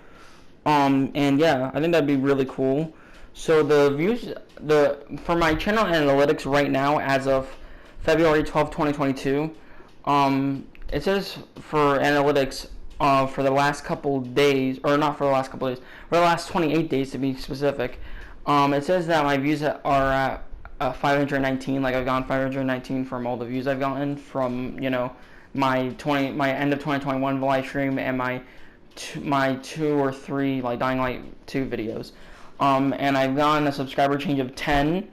And yeah, I think that'd be really cool. So the views, for my channel analytics right now, as of February 12th, 2022, it says for analytics, for the last couple days, or not for the last couple days, for the last 28 days to be specific, it says that my views are at 519. Like, I've gotten 519 from all the views I've gotten from, you know, my end of 2021 live stream and my 2 or 3 like Dying Light 2 videos. And I've gotten a subscriber change of 10.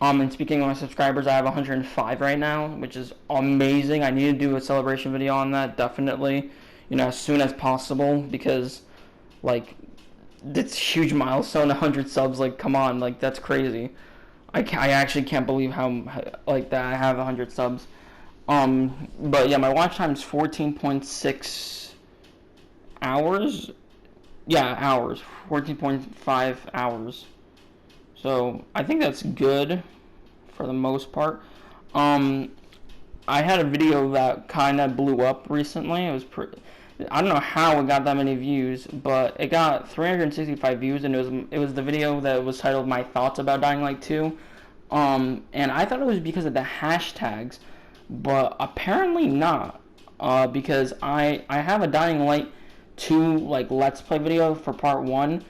And speaking of my subscribers, I have 105 right now, which is amazing. I need to do a celebration video on that, definitely, you know, as soon as possible, because, like, it's a huge milestone, 100 subs. Like, come on, like, that's crazy. I actually can't believe how, like, that I have 100 subs. But yeah, my watch time is 14.6 hours. Yeah, hours. 14.5 hours. So I think that's good for the most part. I had a video that kind of blew up recently. It was I don't know how it got that many views, but it got 365 views, and it was the video that was titled "My Thoughts About Dying Light 2." And I thought it was because of the hashtags, but apparently not. Because I have a Dying Light 2 like Let's Play video for part 1,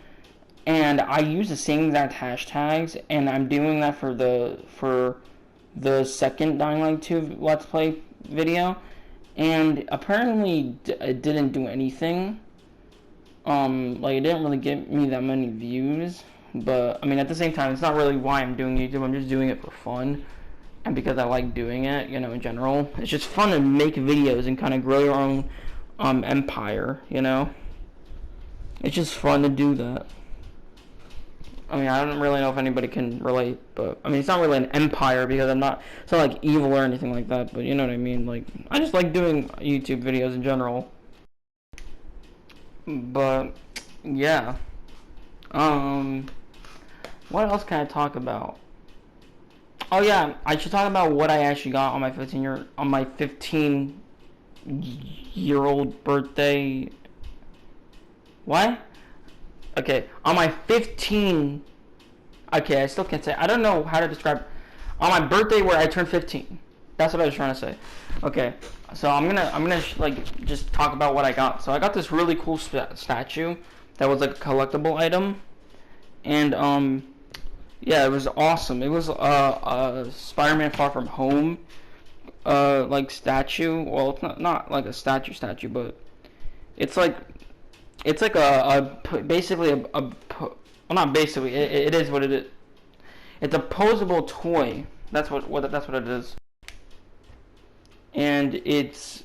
and I use the same exact hashtags, and I'm doing that for the second Dying Light 2 Let's Play video. And apparently it didn't do anything. Like, it didn't really get me that many views. But, I mean, at the same time, it's not really why I'm doing YouTube. I'm just doing it for fun. And because I like doing it, you know, in general. It's just fun to make videos and kind of grow your own, empire, you know? It's just fun to do that. I mean, I don't really know if anybody can relate, but I mean, it's not really an empire because it's not like evil or anything like that, but you know what I mean? Like, I just like doing YouTube videos in general. But, yeah. What else can I talk about? Oh yeah, I should talk about what I actually got on my 15-year-old birthday. What? Okay, on my 15. Okay, I still can't say. I don't know how to describe. On my birthday, where I turned 15. That's what I was trying to say. Okay, so I'm gonna like just talk about what I got. So I got this really cool statue that was like a collectible item, and yeah, it was awesome. It was a Spider-Man Far From Home like statue. Well, it's not like a statue, but it's like basically well, not basically. It is what it is. It's a posable toy. That's what it is. And it's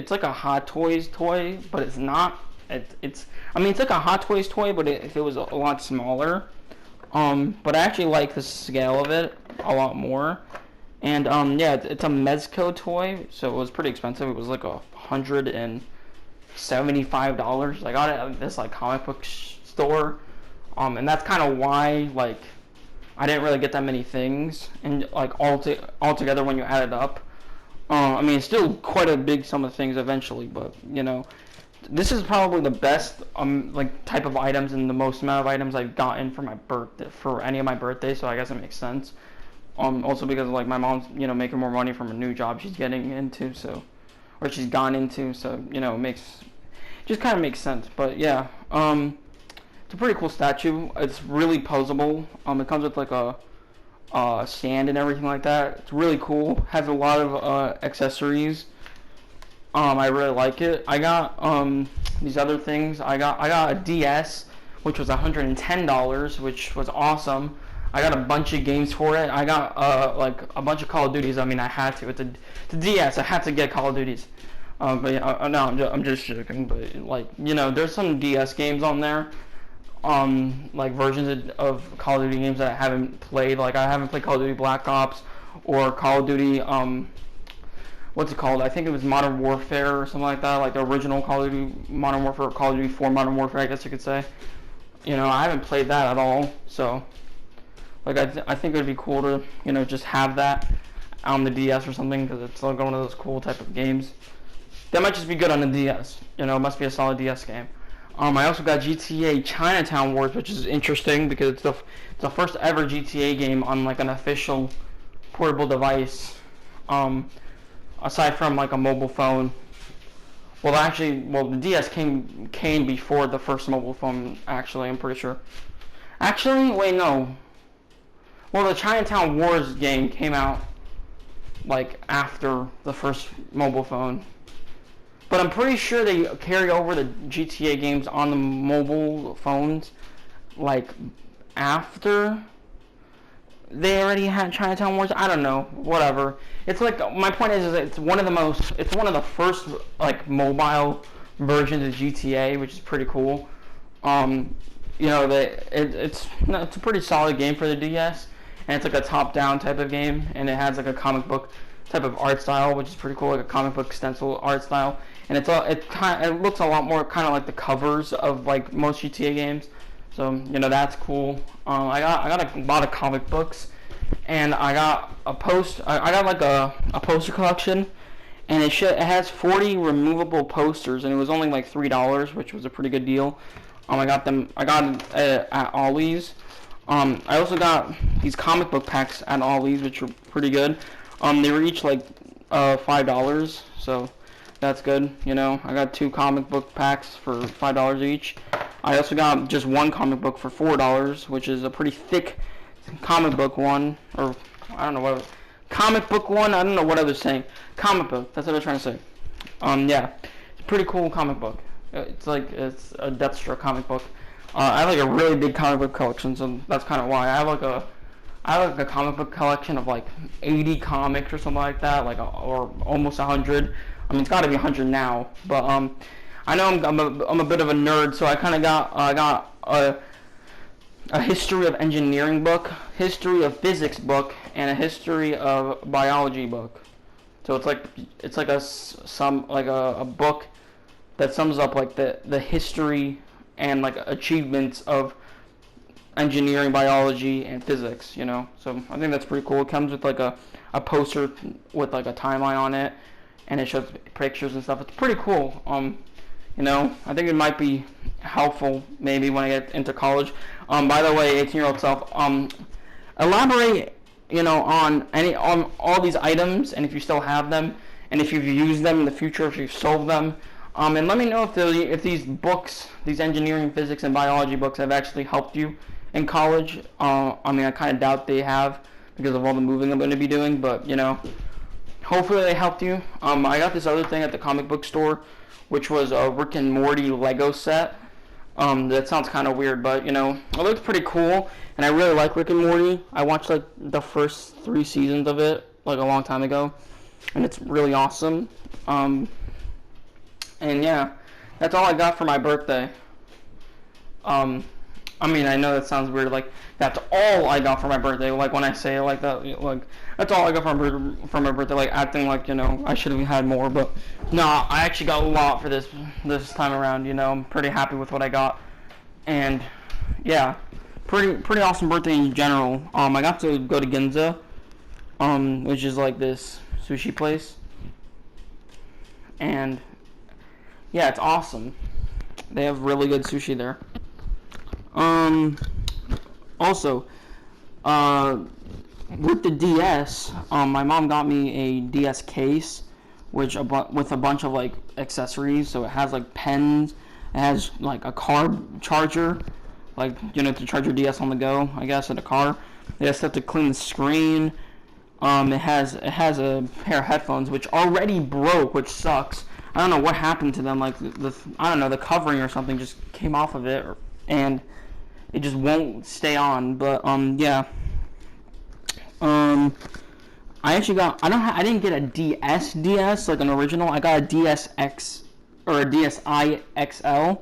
like a Hot Toys toy, but it's not. It's I mean, it's like a Hot Toys toy, but if it was a lot smaller. But I actually like the scale of it a lot more. And yeah, it's a Mezco toy, so it was pretty expensive. It was like $175. I got it at this like comic book store. And that's kind of why like I didn't really get that many things, and like all together when you add it up, I mean it's still quite a big sum of things eventually, but you know, this is probably the best like type of items and the most amount of items I've gotten for my birthday, for any of my birthdays, so I guess it makes sense. Also because like my mom's, you know, making more money from a new job she's getting into, so, or she's gone into, so you know, just kind of makes sense. But yeah, it's a pretty cool statue. It's really posable. It comes with like a stand and everything like that. It's really cool. Has a lot of accessories. I really like it. I got these other things. I got a DS, which was $110, which was awesome. I got a bunch of games for it. I got like a bunch of Call of Duties. I mean, I had to. It's a DS. I had to get Call of Duties. But yeah, no, I'm just joking. But like, you know, there's some DS games on there. Like versions of Call of Duty games that I haven't played. Like I haven't played Call of Duty Black Ops or Call of Duty what's it called? I think it was Modern Warfare or something like that. Like the original Call of Duty Modern Warfare, or Call of Duty 4 Modern Warfare, I guess you could say. You know, I haven't played that at all. So like I think it would be cool to, you know, just have that on the DS or something, because it's like one of those cool type of games. That might just be good on the DS. You know, it must be a solid DS game. I also got GTA Chinatown Wars, which is interesting because it's the first ever GTA game on like an official portable device, aside from like a mobile phone. Well, actually, the DS came before the first mobile phone. Actually, I'm pretty sure. Actually, wait, no. Well, the Chinatown Wars game came out like after the first mobile phone. But I'm pretty sure they carry over the GTA games on the mobile phones, like, after they already had Chinatown Wars. I don't know, whatever. It's like, my point is it's one of the first, like, mobile versions of GTA, which is pretty cool. You know, it's a pretty solid game for the DS, and it's like a top-down type of game, and it has like a comic book type of art style, which is pretty cool, like a comic book stencil art style. And it looks a lot more kind of like the covers of like most GTA games, so you know that's cool. I got a lot of comic books, and I got I got like a poster collection, and it has 40 removable posters, and it was only like $3, which was a pretty good deal. I got them at Ollie's. I also got these comic book packs at Ollie's, which were pretty good. They were each like $5, so that's good. You know, I got 2 comic book packs for $5 each. I also got just one comic book for $4, which is a pretty thick comic book one, or I don't know what comic book one. I don't know what I was saying. Comic book. That's what I was trying to say. Yeah, it's a pretty cool comic book. It's a Deathstroke comic book. I have like a really big comic book collection, so that's kind of why I have like a comic book collection of like 80 comics or something like that, or almost 100. I mean, it's got to be 100 now, but I know I'm a bit of a nerd, so I kind of got a history of engineering book, history of physics book, and a history of biology book. So it's like a book that sums up like the history and like achievements of engineering, biology, and physics, you know. So I think that's pretty cool. It comes with like a poster with like a timeline on it, and it shows pictures and stuff. It's pretty cool. You know, I think it might be helpful maybe when I get into college. By the way, 18-year-old self, elaborate, you know, on all these items, and if you still have them, and if you've used them in the future, if you've solved them, and let me know if these books, these engineering, physics, and biology books have actually helped you in college. I mean, I kind of doubt they have because of all the moving I'm going to be doing, but, you know, hopefully they helped you. I got this other thing at the comic book store, which was a Rick and Morty Lego set. That sounds kind of weird, but, you know, it looks pretty cool, and I really like Rick and Morty. I watched, like, the first 3 seasons of it, like, a long time ago, and it's really awesome. And, yeah, that's all I got for my birthday. I mean, I know that sounds weird, like, that's all I got for my birthday, like, when I say it like that, like, that's all I got for my birthday, like, acting like, you know, I should have had more, but, no, I actually got a lot for this time around, you know. I'm pretty happy with what I got, and, yeah, pretty awesome birthday in general. I got to go to Ginza, which is, like, this sushi place, and, yeah, it's awesome. They have really good sushi there. Also, with the DS, my mom got me a DS case, with a bunch of, like, accessories. So it has, like, pens, it has, like, a car charger, like, you know, to charge your DS on the go, I guess, in a car. It has stuff to clean the screen. It has a pair of headphones, which already broke, which sucks. I don't know what happened to them, like, I don't know, the covering or something just came off of it, and it just won't stay on, but, yeah. I didn't get a DS, like an original. I got a DSX, or a DSi XL,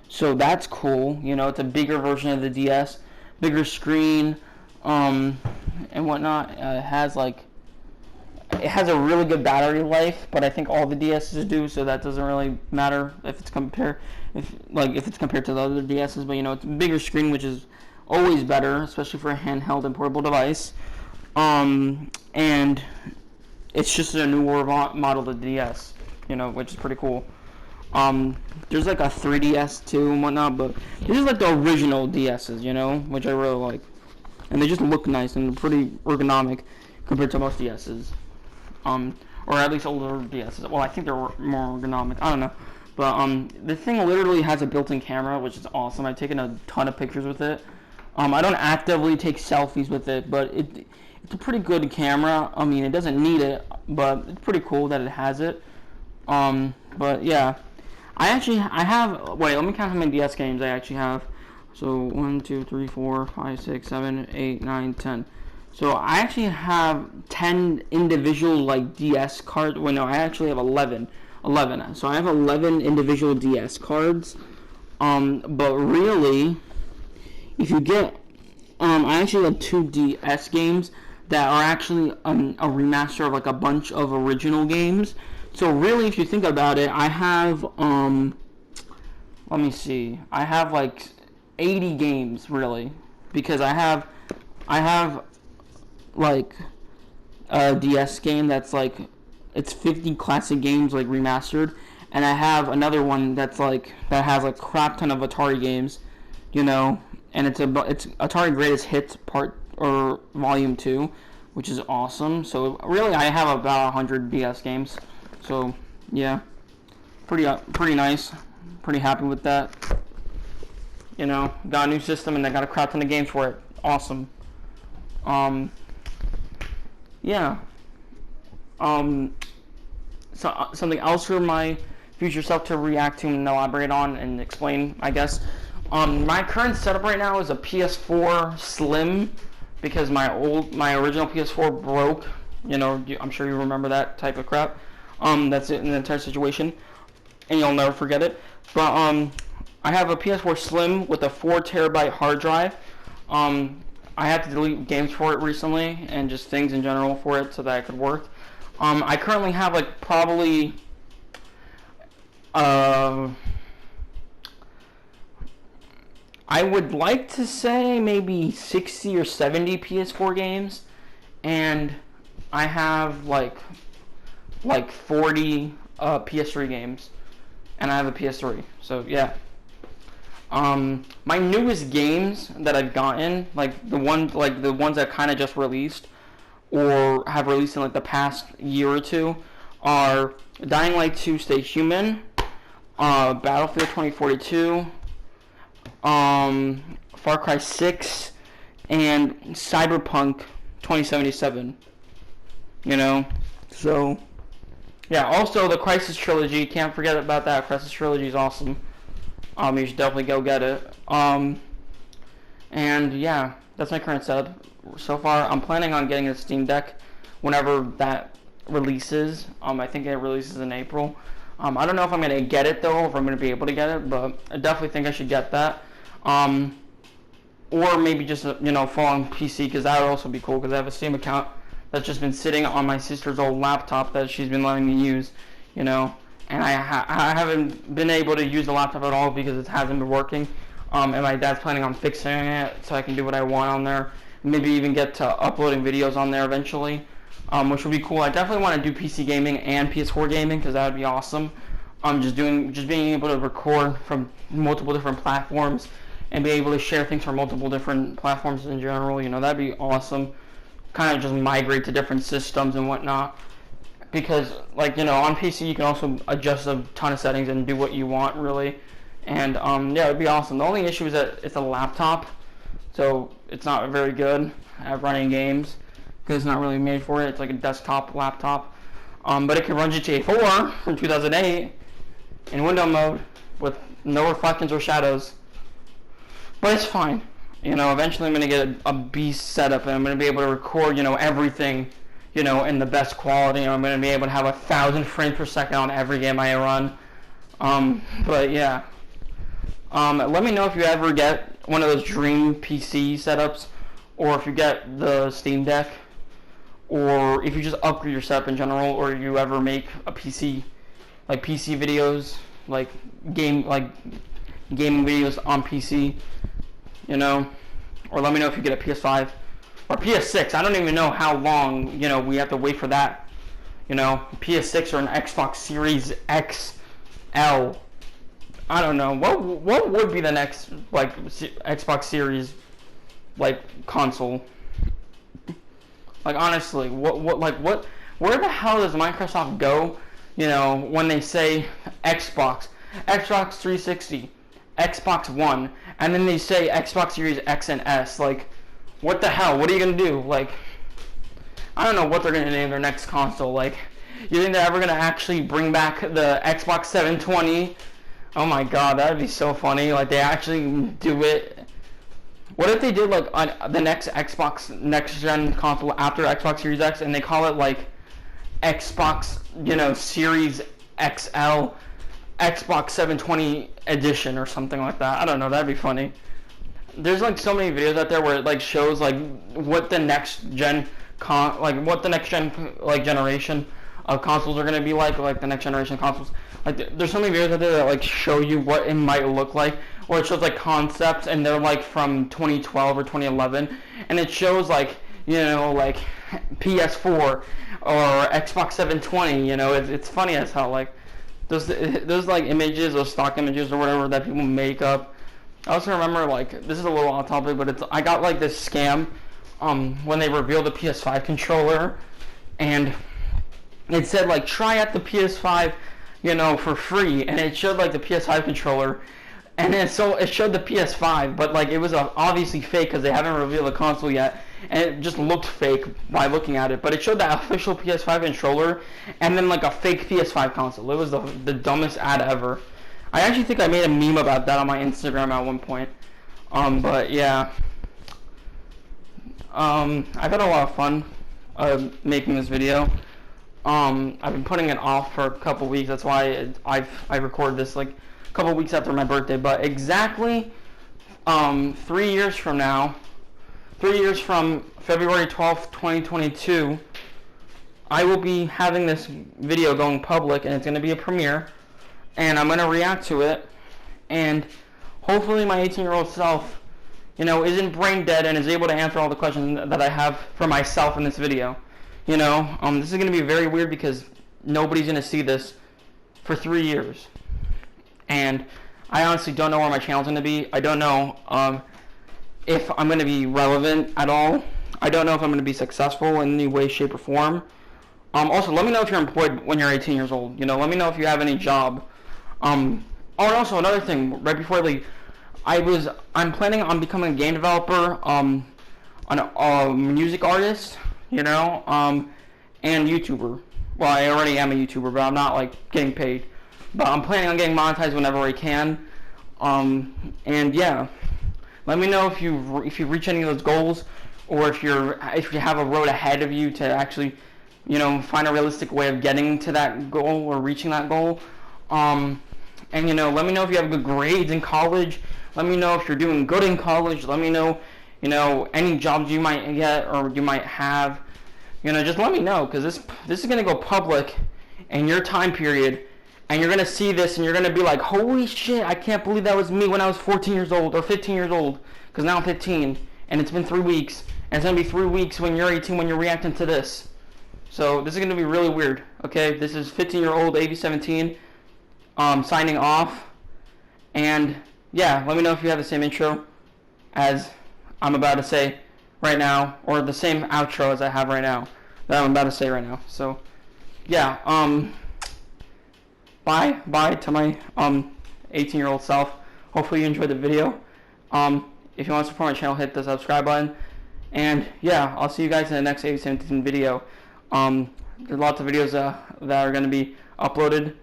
so that's cool. You know, it's a bigger version of the DS, bigger screen, and whatnot. It has a really good battery life, but I think all the DSs do, so that doesn't really matter if it's compared to the other DSs. But, you know, it's a bigger screen, which is always better, especially for a handheld and portable device. And it's just a newer model of the DS, you know, which is pretty cool. There's like a 3DS too and whatnot, but these are like the original DSs, you know, which I really like. And they just look nice and pretty ergonomic compared to most DSs. Or at least older DSs. Well, I think they're more ergonomic. I don't know. But, the thing literally has a built-in camera, which is awesome. I've taken a ton of pictures with it. I don't actively take selfies with it, but it's a pretty good camera. I mean, it doesn't need it, but it's pretty cool that it has it. But yeah, I have, wait, let me count how many DS games I actually have. So 1, 2, 3, 4, 5, 6, 7, 8, 9, 10. So I actually have 10 individual, like, DS cards. Well, no, I actually have 11. So I have 11 individual DS cards. But really, if you get, I actually have 2 DS games that are actually a remaster of, like, a bunch of original games. So really, if you think about it, I have, let me see, I have, like, 80 games, really, because I have, like, a DS game that's, like, it's 50 classic games, like, remastered, and I have another one that has, like, crap ton of Atari games, you know, and it's Atari Greatest Hits or Volume 2, which is awesome. So really, I have about 100 DS games. So yeah, pretty nice. Pretty happy with that. You know, got a new system and I got a crap ton of games for it. Awesome. Yeah. So something else for my future self to react to and elaborate on and explain, I guess. My current setup right now is a PS4 Slim, because my original PS4 broke. You know, I'm sure you remember that type of crap. That's it in the entire situation, and you'll never forget it. But I have a PS4 Slim with a 4 terabyte hard drive. I had to delete games for it recently, and just things in general for it so that it could work. I currently have like probably I would like to say maybe 60 or 70 PS4 games, and I have like 40 PS3 games, and I have a PS3. So yeah. My newest games that I've gotten, like the ones that kind of just released or have released in like the past year or two, are Dying Light 2: Stay Human, Battlefield 2042, Far Cry 6, and Cyberpunk 2077. You know, so yeah. Also, the Crisis Trilogy. Can't forget about that. Crisis Trilogy is awesome. You should definitely go get it. And yeah, that's my current setup so far. I'm planning on getting a Steam Deck whenever that releases. I think it releases in April. I don't know if I'm going to get it though, if I'm going to be able to get it, but I definitely think I should get that. Or maybe just, full on PC, because that would also be cool, because I have a Steam account that's just been sitting on my sister's old laptop that she's been letting me use, and I haven't been able to use the laptop at all because it hasn't been working. And my dad's planning on fixing it so I can do what I want on there. Maybe even get to uploading videos on there eventually, which would be cool. I definitely want to do PC gaming and PS4 gaming because that would be awesome. Just being able to record from multiple different platforms and be able to share things from multiple different platforms in general. That'd be awesome. Kind of just migrate to different systems and whatnot. Because, on PC you can also adjust a ton of settings and do what you want, really. And, yeah, it'd be awesome. The only issue is that it's a laptop, so it's not very good at running games, because it's not really made for it. It's like a desktop laptop. But it can run GTA 4 from 2008 in window mode with no reflections or shadows. But it's fine. Eventually I'm going to get a beast setup, and I'm going to be able to record, everything, in the best quality. I'm going to be able to have 1,000 frames per second on every game I run. But yeah. Let me know if you ever get one of those dream PC setups, or if you get the Steam Deck, or if you just upgrade your setup in general, or you ever make a PC, like PC videos, like gaming videos on PC, or let me know if you get a PS5 or PS6. I don't even know how long, we have to wait for that, PS6 or an Xbox Series XL. I don't know. What would be the next, Xbox Series, console? Honestly, where the hell does Microsoft go, when they say Xbox 360, Xbox One, and then they say Xbox Series X and S? What the hell? What are you gonna do? I don't know what they're gonna name their next console. You think they're ever gonna actually bring back the Xbox 720? Oh my god, that'd be so funny. They actually do it. What if they did on the next Xbox next gen console after Xbox Series X, and they call it Xbox, Series XL, Xbox 720 edition or something like that? I don't know. That'd be funny. There's so many videos out there where it shows what the next gen generation of consoles are gonna be like the next generation of consoles. There's so many videos out there that show you what it might look like, or it shows concepts, and they're from 2012 or 2011, and it shows PS4 or Xbox 720. It's funny as hell. Those images, those stock images or whatever that people make up. I also remember this is a little off topic, but I got this scam when they revealed the PS5 controller, and it said try out the PS5 for free, and it showed the PS5 controller, and then it showed the PS5, but it was obviously fake because they haven't revealed the console yet, and it just looked fake by looking at it. But it showed the official PS5 controller, and then a fake PS5 console. It was the dumbest ad ever. I actually think I made a meme about that on my Instagram at one point. But yeah, I've had a lot of fun making this video. I've been putting it off for a couple weeks. That's why I recorded this like a couple weeks after my birthday. But exactly 3 years from now, 3 years from February 12th, 2022, I will be having this video going public, and it's going to be a premiere, and I'm going to react to it, and hopefully my 18-year-old self, isn't brain dead and is able to answer all the questions that I have for myself in this video. This is going to be very weird because nobody's going to see this for 3 years, and I honestly don't know where my channel's going to be. I don't know if I'm going to be relevant at all. I don't know if I'm going to be successful in any way, shape, or form. Also, let me know if you're employed when you're 18 years old. Let me know if you have any job. And also another thing, right before I leave, I'm planning on becoming a game developer, a music artist, and YouTuber. Well, I already am a YouTuber, but I'm not like getting paid. But I'm planning on getting monetized whenever I can. And yeah, let me know if you reach any of those goals, or if you have a road ahead of you to actually, find a realistic way of getting to that goal or reaching that goal. And let me know if you have good grades in college. Let me know if you're doing good in college. Let me know, any jobs you might get or you might have. Just let me know, because this is gonna go public in your time period, and you're gonna see this and you're gonna be like, holy shit, I can't believe that was me when I was 14 years old or 15 years old, because now I'm 15 and it's been 3 weeks, and it's gonna be 3 weeks when you're 18 when you're reacting to this. So this is gonna be really weird. Okay, this is 15-year-old AV17 signing off, and yeah, let me know if you have the same intro as I'm about to say right now, or the same outro as I have right now that I'm about to say right now. So yeah, bye to my 18-year-old self. Hopefully you enjoyed the video. If you want to support my channel, hit the subscribe button, and yeah, I'll see you guys in the next AV17 video. There's lots of videos that are going to be uploaded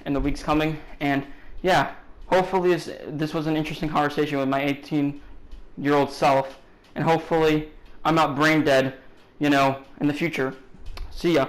in the weeks coming, and yeah, hopefully this was an interesting conversation with my 18-year-old self, and hopefully I'm not brain dead, in the future. See ya.